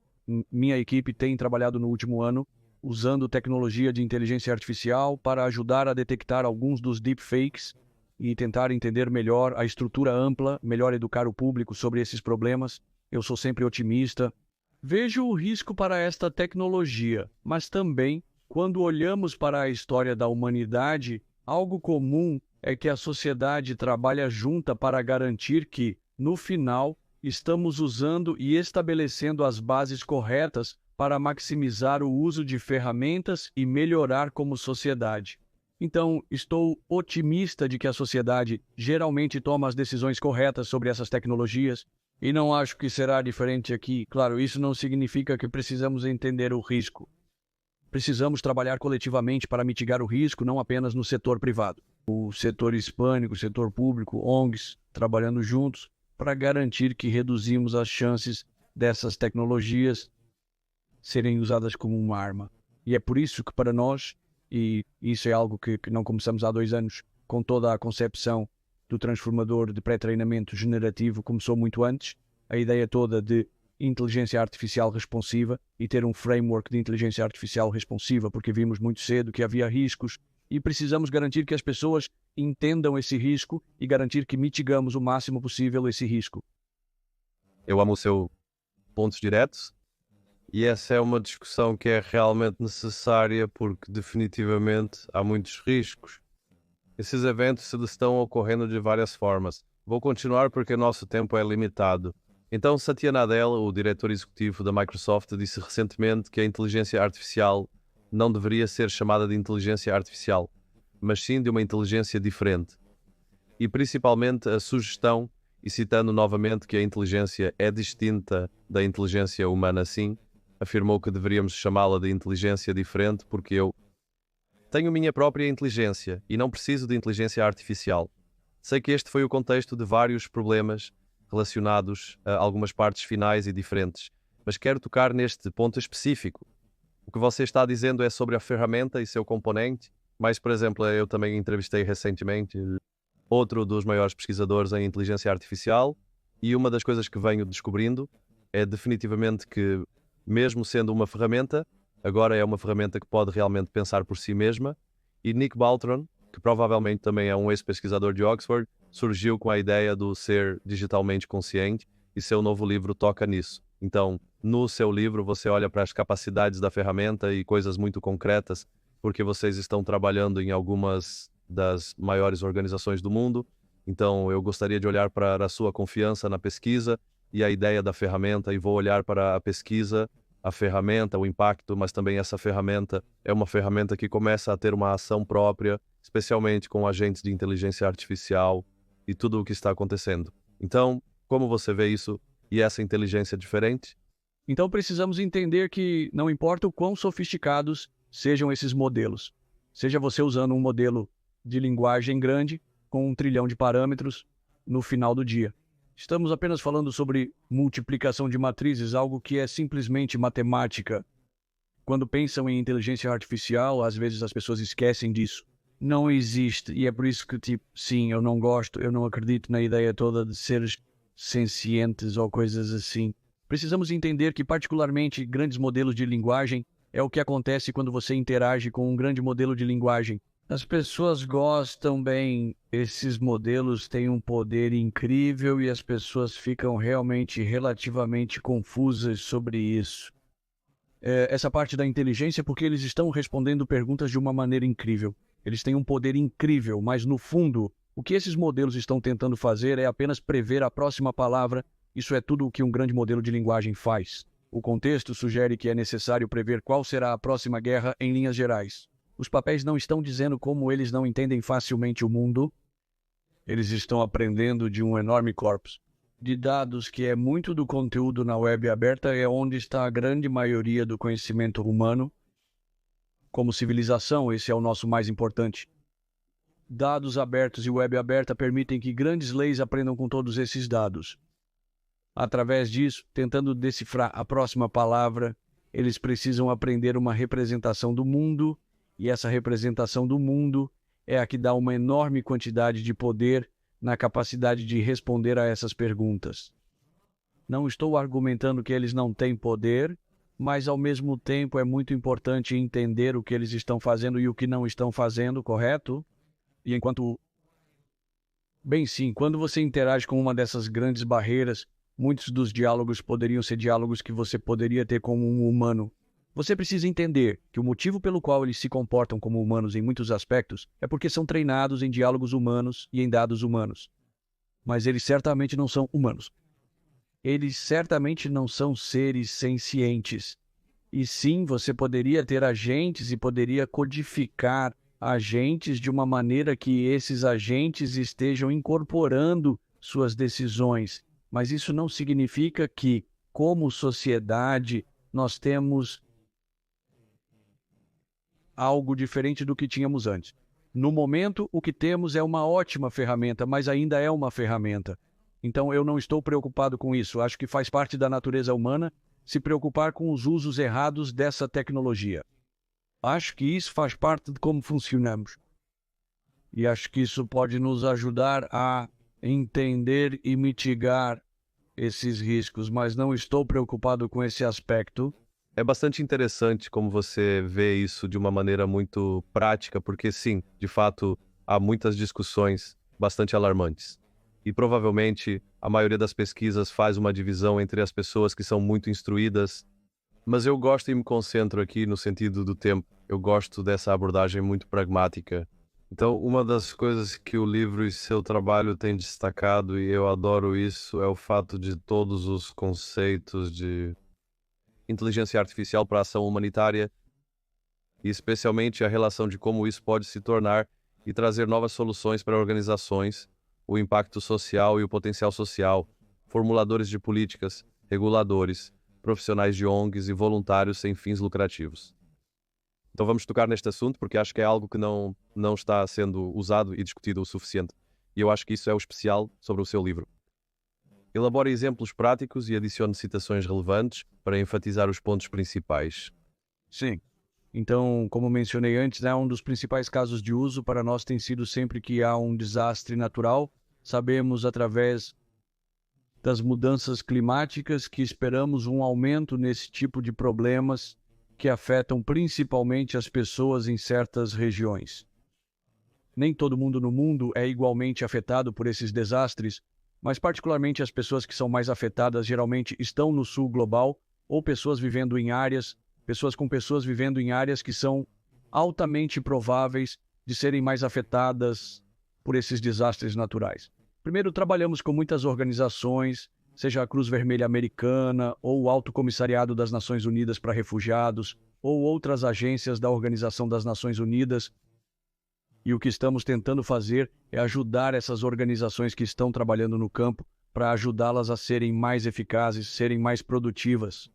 Minha equipe tem trabalhado no último ano, usando tecnologia de inteligência artificial para ajudar a detectar alguns dos deepfakes e tentar entender melhor a estrutura ampla, melhor educar o público sobre esses problemas. Eu sou sempre otimista. Vejo o risco para esta tecnologia, mas também, quando olhamos para a história da humanidade, algo comum é que a sociedade trabalha junta para garantir que, no final, estamos usando e estabelecendo as bases corretas para maximizar o uso de ferramentas e melhorar como sociedade. Então, estou otimista de que a sociedade geralmente toma as decisões corretas sobre essas tecnologias e não acho que será diferente aqui. Claro, isso não significa que precisamos entender o risco. Precisamos trabalhar coletivamente para mitigar o risco, não apenas no setor privado. O setor hispânico, o setor público, ONGs, trabalhando juntos para garantir que reduzimos as chances dessas tecnologias serem usadas como uma arma. E é por isso que para nós, e isso é algo que não começamos há 2 anos, com toda a concepção do transformador de pré-treinamento generativo, começou muito antes, a ideia toda de inteligência artificial responsiva e ter um framework de inteligência artificial responsiva, porque vimos muito cedo que havia riscos e precisamos garantir que as pessoas entendam esse risco e garantir que mitigamos o máximo possível esse risco. Eu amo o seu pontos diretos. E essa é uma discussão que é realmente necessária porque definitivamente há muitos riscos. Esses eventos estão ocorrendo de várias formas. Vou continuar porque o nosso tempo é limitado. Então, Satya Nadella, o diretor executivo da Microsoft, disse recentemente que a inteligência artificial não deveria ser chamada de inteligência artificial, mas sim de uma inteligência diferente. E principalmente a sugestão, e citando novamente que a inteligência é distinta da inteligência humana, sim, afirmou que deveríamos chamá-la de inteligência diferente porque eu tenho minha própria inteligência e não preciso de inteligência artificial. Sei que este foi o contexto de vários problemas relacionados a algumas partes finais e diferentes, mas quero tocar neste ponto específico. O que você está dizendo é sobre a ferramenta e seu componente, mas, por exemplo, eu também entrevistei recentemente outro dos maiores pesquisadores em inteligência artificial e uma das coisas que venho descobrindo é definitivamente que, mesmo sendo uma ferramenta, agora é uma ferramenta que pode realmente pensar por si mesma. E Nick Baldron, que provavelmente também é um ex-pesquisador de Oxford, surgiu com a ideia do ser digitalmente consciente e seu novo livro toca nisso. Então, no seu livro, você olha para as capacidades da ferramenta e coisas muito concretas, porque vocês estão trabalhando em algumas das maiores organizações do mundo. Então, eu gostaria de olhar para a sua confiança na pesquisa e a ideia da ferramenta, e vou olhar para a pesquisa, a ferramenta, o impacto, mas também essa ferramenta é uma ferramenta que começa a ter uma ação própria, especialmente com agentes de inteligência artificial e tudo o que está acontecendo. Então, como você vê isso e essa inteligência diferente? Então precisamos entender que não importa o quão sofisticados sejam esses modelos, seja você usando um modelo de linguagem grande com 1 trilhão de parâmetros no final do dia. Estamos apenas falando sobre multiplicação de matrizes, algo que é simplesmente matemática. Quando pensam em inteligência artificial, às vezes as pessoas esquecem disso. Não existe, e é por isso que, sim, eu não gosto, eu não acredito na ideia toda de seres sencientes ou coisas assim. Precisamos entender que, particularmente, grandes modelos de linguagem é o que acontece quando você interage com um grande modelo de linguagem. As pessoas gostam bem, esses modelos têm um poder incrível e as pessoas ficam realmente relativamente confusas sobre isso. Essa parte da inteligência é porque eles estão respondendo perguntas de uma maneira incrível. Eles têm um poder incrível, mas no fundo, o que esses modelos estão tentando fazer é apenas prever a próxima palavra. Isso é tudo o que um grande modelo de linguagem faz. O contexto sugere que é necessário prever qual será a próxima guerra em linhas gerais. Os papéis não estão dizendo como eles não entendem facilmente o mundo. Eles estão aprendendo de um enorme corpus de dados que é muito do conteúdo na web aberta, é onde está a grande maioria do conhecimento humano. Como civilização, esse é o nosso mais importante. Dados abertos e web aberta permitem que grandes leis aprendam com todos esses dados. Através disso, tentando decifrar a próxima palavra, eles precisam aprender uma representação do mundo, e essa representação do mundo é a que dá uma enorme quantidade de poder na capacidade de responder a essas perguntas. Não estou argumentando que eles não têm poder, mas ao mesmo tempo é muito importante entender o que eles estão fazendo e o que não estão fazendo, correto? E enquanto... Bem, sim, quando você interage com uma dessas grandes barreiras, muitos dos diálogos poderiam ser diálogos que você poderia ter com um humano. Você precisa entender que o motivo pelo qual eles se comportam como humanos em muitos aspectos é porque são treinados em diálogos humanos e em dados humanos. Mas eles certamente não são humanos. Eles certamente não são seres sencientes. E sim, você poderia ter agentes e poderia codificar agentes de uma maneira que esses agentes estejam incorporando suas decisões. Mas isso não significa que, como sociedade, nós temos algo diferente do que tínhamos antes. No momento, o que temos é uma ótima ferramenta, mas ainda é uma ferramenta. Então, eu não estou preocupado com isso. Acho que faz parte da natureza humana se preocupar com os usos errados dessa tecnologia. Acho que isso faz parte de como funcionamos. E acho que isso pode nos ajudar a entender e mitigar esses riscos, mas não estou preocupado com esse aspecto. É bastante interessante como você vê isso de uma maneira muito prática, porque sim, de fato, há muitas discussões bastante alarmantes. E provavelmente a maioria das pesquisas faz uma divisão entre as pessoas que são muito instruídas, mas eu gosto e me concentro aqui no sentido do tempo. Eu gosto dessa abordagem muito pragmática. Então, uma das coisas que o livro e seu trabalho têm destacado, e eu adoro isso, é o fato de todos os conceitos de inteligência artificial para a ação humanitária, e especialmente a relação de como isso pode se tornar e trazer novas soluções para organizações, o impacto social e o potencial social, formuladores de políticas, reguladores, profissionais de ONGs e voluntários sem fins lucrativos. Então vamos tocar neste assunto porque acho que é algo que não está sendo usado e discutido o suficiente. E eu acho que isso é o especial sobre o seu livro. Elabore exemplos práticos e adicione citações relevantes para enfatizar os pontos principais. Sim. Então, como mencionei antes, um dos principais casos de uso para nós tem sido sempre que há um desastre natural. Sabemos através das mudanças climáticas que esperamos um aumento nesse tipo de problemas que afetam principalmente as pessoas em certas regiões. Nem todo mundo no mundo é igualmente afetado por esses desastres, mas particularmente as pessoas que são mais afetadas geralmente estão no sul global ou pessoas com pessoas vivendo em áreas que são altamente prováveis de serem mais afetadas por esses desastres naturais. Primeiro, trabalhamos com muitas organizações, seja a Cruz Vermelha Americana, ou o Alto Comissariado das Nações Unidas para Refugiados, ou outras agências da Organização das Nações Unidas. E o que estamos tentando fazer é ajudar essas organizações que estão trabalhando no campo para ajudá-las a serem mais eficazes, serem mais produtivas.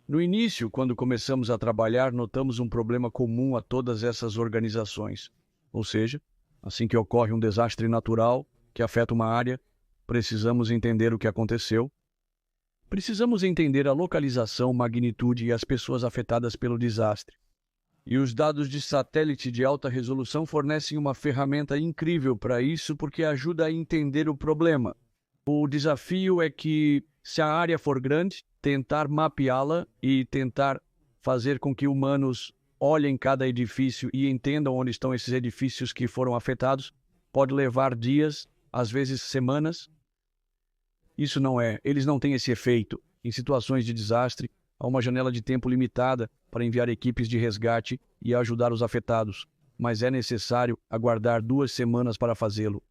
No início, quando começamos a trabalhar, notamos um problema comum a todas essas organizações. Ou seja, assim que ocorre um desastre natural que afeta uma área, precisamos entender o que aconteceu. Precisamos entender a localização, magnitude e as pessoas afetadas pelo desastre. E os dados de satélite de alta resolução fornecem uma ferramenta incrível para isso porque ajuda a entender o problema. O desafio é que, se a área for grande, tentar mapeá-la e tentar fazer com que humanos olhem cada edifício e entendam onde estão esses edifícios que foram afetados pode levar dias, às vezes semanas. Eles não têm esse efeito. Em situações de desastre, há uma janela de tempo limitada para enviar equipes de resgate e ajudar os afetados, mas é necessário aguardar 2 semanas para fazê-lo.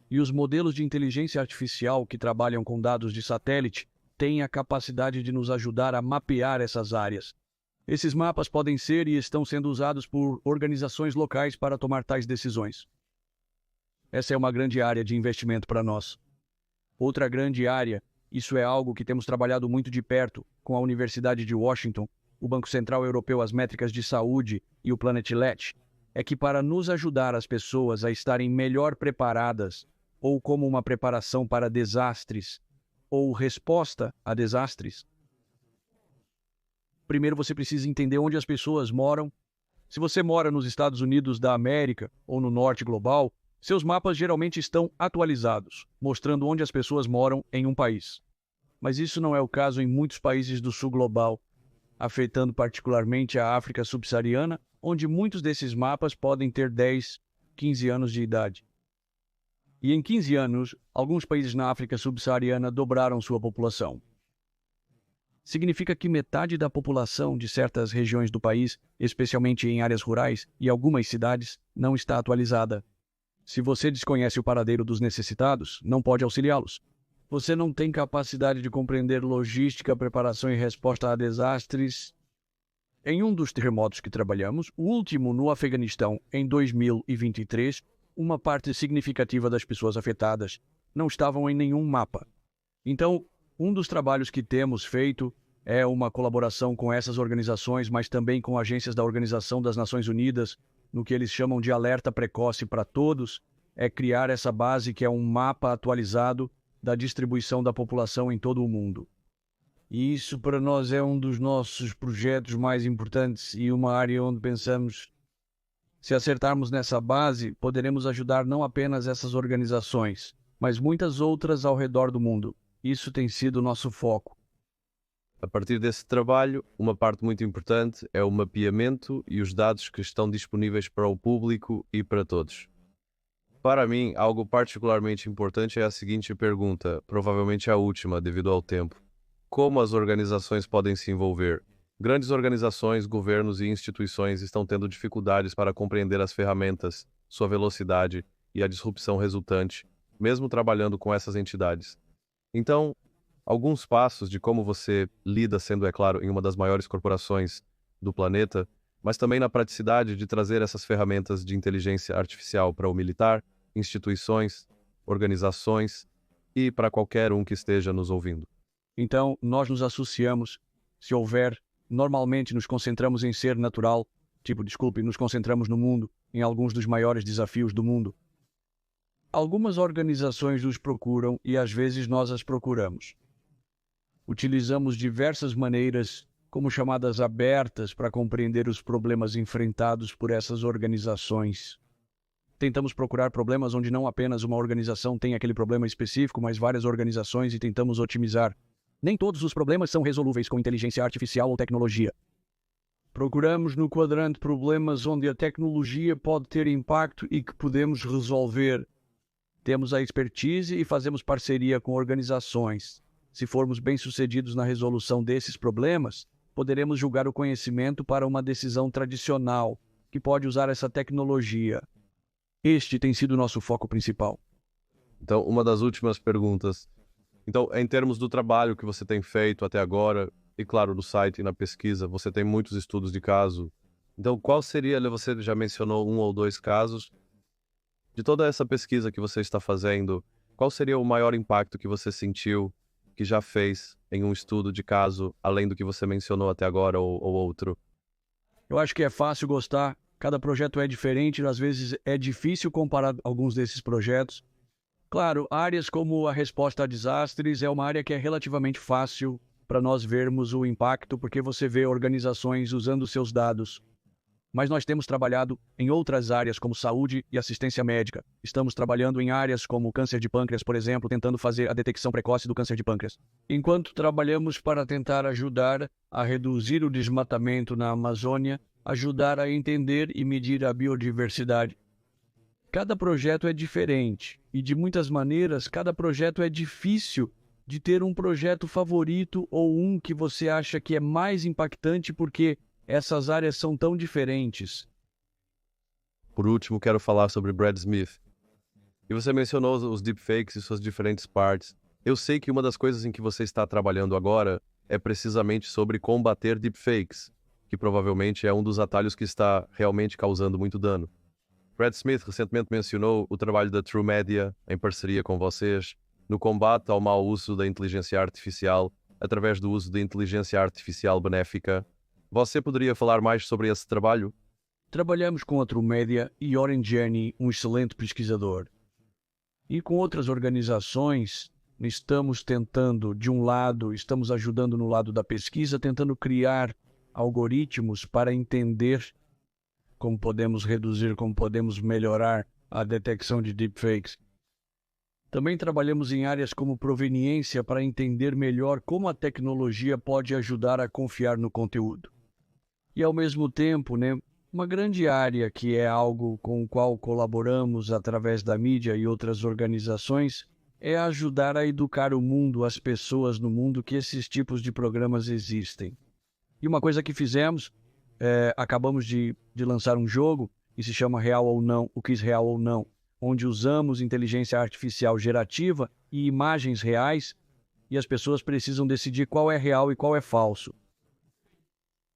E os modelos de inteligência artificial que trabalham com dados de satélite têm a capacidade de nos ajudar a mapear essas áreas. Esses mapas podem ser e estão sendo usados por organizações locais para tomar tais decisões. Essa é uma grande área de investimento para nós. Outra grande área, isso é algo que temos trabalhado muito de perto com a Universidade de Washington, o Banco Central Europeu, as métricas de saúde e o Planet-Let, é que para nos ajudar as pessoas a estarem melhor preparadas, ou como uma preparação para desastres, ou resposta a desastres, primeiro você precisa entender onde as pessoas moram. Se você mora nos Estados Unidos da América ou no Norte global, seus mapas geralmente estão atualizados, mostrando onde as pessoas moram em um país. Mas isso não é o caso em muitos países do sul global, afetando particularmente a África subsaariana, onde muitos desses mapas podem ter 10, 15 anos de idade. E em 15 anos, alguns países na África subsaariana dobraram sua população. Significa que metade da população de certas regiões do país, especialmente em áreas rurais e algumas cidades, não está atualizada. Se você desconhece o paradeiro dos necessitados, não pode auxiliá-los. Você não tem capacidade de compreender logística, preparação e resposta a desastres. Em um dos terremotos que trabalhamos, o último no Afeganistão, em 2023, uma parte significativa das pessoas afetadas não estavam em nenhum mapa. Então, um dos trabalhos que temos feito é uma colaboração com essas organizações, mas também com agências da Organização das Nações Unidas, no que eles chamam de alerta precoce para todos, é criar essa base que é um mapa atualizado da distribuição da população em todo o mundo. E isso para nós é um dos nossos projetos mais importantes e uma área onde pensamos, se acertarmos nessa base, poderemos ajudar não apenas essas organizações, mas muitas outras ao redor do mundo. Isso tem sido o nosso foco. A partir desse trabalho, uma parte muito importante é o mapeamento e os dados que estão disponíveis para o público e para todos. Para mim, algo particularmente importante é a seguinte pergunta, provavelmente a última devido ao tempo. Como as organizações podem se envolver? Grandes organizações, governos e instituições estão tendo dificuldades para compreender as ferramentas, sua velocidade e a disrupção resultante, mesmo trabalhando com essas entidades. Então, alguns passos de como você lida, sendo, é claro, em uma das maiores corporações do planeta, mas também na praticidade de trazer essas ferramentas de inteligência artificial para o militar, instituições, organizações e para qualquer um que esteja nos ouvindo. Então, nós nos associamos, se houver, normalmente nos concentramos em ser natural, nos concentramos no mundo, em alguns dos maiores desafios do mundo. Algumas organizações nos procuram e às vezes nós as procuramos. Utilizamos diversas maneiras, como chamadas abertas, para compreender os problemas enfrentados por essas organizações. Tentamos procurar problemas onde não apenas uma organização tem aquele problema específico, mas várias organizações e tentamos otimizar. Nem todos os problemas são resolúveis com inteligência artificial ou tecnologia. Procuramos no quadrante problemas onde a tecnologia pode ter impacto e que podemos resolver. Temos a expertise e fazemos parceria com organizações. Se formos bem-sucedidos na resolução desses problemas, poderemos julgar o conhecimento para uma decisão tradicional, que pode usar essa tecnologia. Este tem sido o nosso foco principal. Então, uma das últimas perguntas. Então, em termos do trabalho que você tem feito até agora, e claro, no site e na pesquisa, você tem muitos estudos de caso. Então, qual seria, você já mencionou 1 ou 2 casos, de toda essa pesquisa que você está fazendo, qual seria o maior impacto que você sentiu que já fez em um estudo de caso, além do que você mencionou até agora ou outro? Eu acho que é fácil gostar, cada projeto é diferente, às vezes é difícil comparar alguns desses projetos. Claro, áreas como a resposta a desastres é uma área que é relativamente fácil para nós vermos o impacto, porque você vê organizações usando seus dados. Mas nós temos trabalhado em outras áreas, como saúde e assistência médica. Estamos trabalhando em áreas como câncer de pâncreas, por exemplo, tentando fazer a detecção precoce do câncer de pâncreas. Enquanto trabalhamos para tentar ajudar a reduzir o desmatamento na Amazônia, ajudar a entender e medir a biodiversidade. Cada projeto é diferente e, de muitas maneiras, cada projeto é difícil de ter um projeto favorito ou um que você acha que é mais impactante porque essas áreas são tão diferentes. Por último, quero falar sobre Brad Smith. E você mencionou os deepfakes e suas diferentes partes. Eu sei que uma das coisas em que você está trabalhando agora é precisamente sobre combater deepfakes, que provavelmente é um dos atalhos que está realmente causando muito dano. Brad Smith recentemente mencionou o trabalho da True Media, em parceria com vocês, no combate ao mau uso da inteligência artificial através do uso de inteligência artificial benéfica. Você poderia falar mais sobre esse trabalho? Trabalhamos com a True Media e Oren Jenny, um excelente pesquisador. E com outras organizações, estamos tentando, de um lado, estamos ajudando no lado da pesquisa, tentando criar algoritmos para entender como podemos reduzir, como podemos melhorar a detecção de deepfakes. Também trabalhamos em áreas como proveniência para entender melhor como a tecnologia pode ajudar a confiar no conteúdo. E, ao mesmo tempo, uma grande área que é algo com o qual colaboramos através da mídia e outras organizações é ajudar a educar o mundo, as pessoas no mundo, que esses tipos de programas existem. E uma coisa que fizemos, acabamos de lançar um jogo que se chama Real ou Não, o Quiz Real ou Não, onde usamos inteligência artificial gerativa e imagens reais e as pessoas precisam decidir qual é real e qual é falso.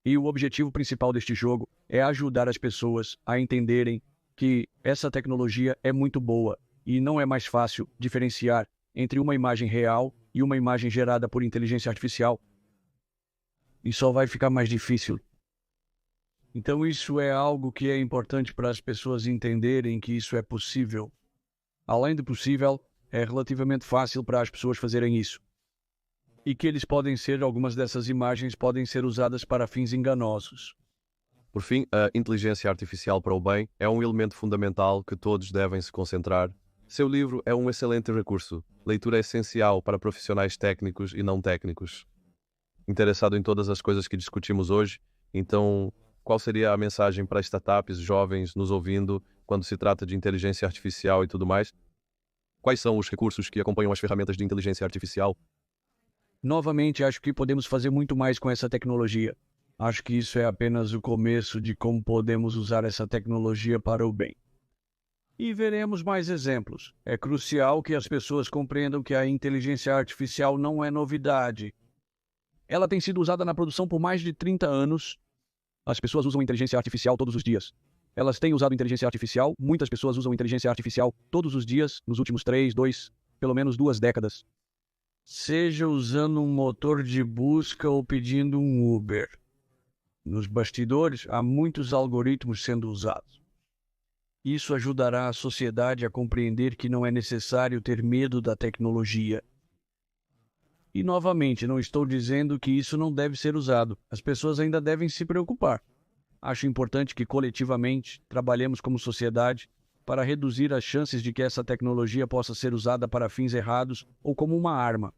E o objetivo principal deste jogo é ajudar as pessoas a entenderem que essa tecnologia é muito boa e não é mais fácil diferenciar entre uma imagem real e uma imagem gerada por inteligência artificial. E só vai ficar mais difícil. Então isso é algo que é importante para as pessoas entenderem que isso é possível. Além do possível, é relativamente fácil para as pessoas fazerem isso. E que algumas dessas imagens podem ser usadas para fins enganosos. Por fim, a inteligência artificial para o bem é um elemento fundamental que todos devem se concentrar. Seu livro é um excelente recurso. Leitura é essencial para profissionais técnicos e não técnicos. Interessado em todas as coisas que discutimos hoje, então qual seria a mensagem para startups, jovens nos ouvindo, quando se trata de inteligência artificial e tudo mais? Quais são os recursos que acompanham as ferramentas de inteligência artificial? Novamente, acho que podemos fazer muito mais com essa tecnologia. Acho que isso é apenas o começo de como podemos usar essa tecnologia para o bem. E veremos mais exemplos. É crucial que as pessoas compreendam que a inteligência artificial não é novidade. Ela tem sido usada na produção por mais de 30 anos. As pessoas usam inteligência artificial todos os dias. Elas têm usado inteligência artificial, muitas pessoas usam inteligência artificial todos os dias, nos últimos pelo menos 2 décadas. Seja usando um motor de busca ou pedindo um Uber. Nos bastidores, há muitos algoritmos sendo usados. Isso ajudará a sociedade a compreender que não é necessário ter medo da tecnologia. E, novamente, não estou dizendo que isso não deve ser usado. As pessoas ainda devem se preocupar. Acho importante que, coletivamente, trabalhemos como sociedade para reduzir as chances de que essa tecnologia possa ser usada para fins errados ou como uma arma.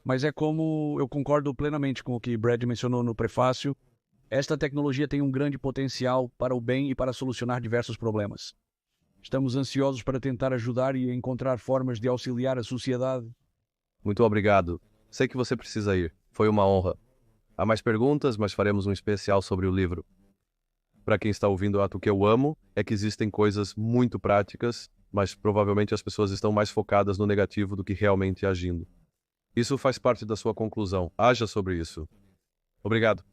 Mas eu concordo plenamente com o que Brad mencionou no prefácio. Esta tecnologia tem um grande potencial para o bem e para solucionar diversos problemas. Estamos ansiosos para tentar ajudar e encontrar formas de auxiliar a sociedade. Muito obrigado. Sei que você precisa ir. Foi uma honra. Há mais perguntas, mas faremos um especial sobre o livro. Para quem está ouvindo, o que eu amo é que existem coisas muito práticas, mas provavelmente as pessoas estão mais focadas no negativo do que realmente agindo. Isso faz parte da sua conclusão. Haja sobre isso. Obrigado.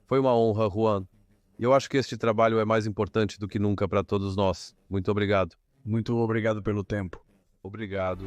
Foi uma honra, Juan. E eu acho que este trabalho é mais importante do que nunca para todos nós. Muito obrigado. Muito obrigado pelo tempo. Obrigado.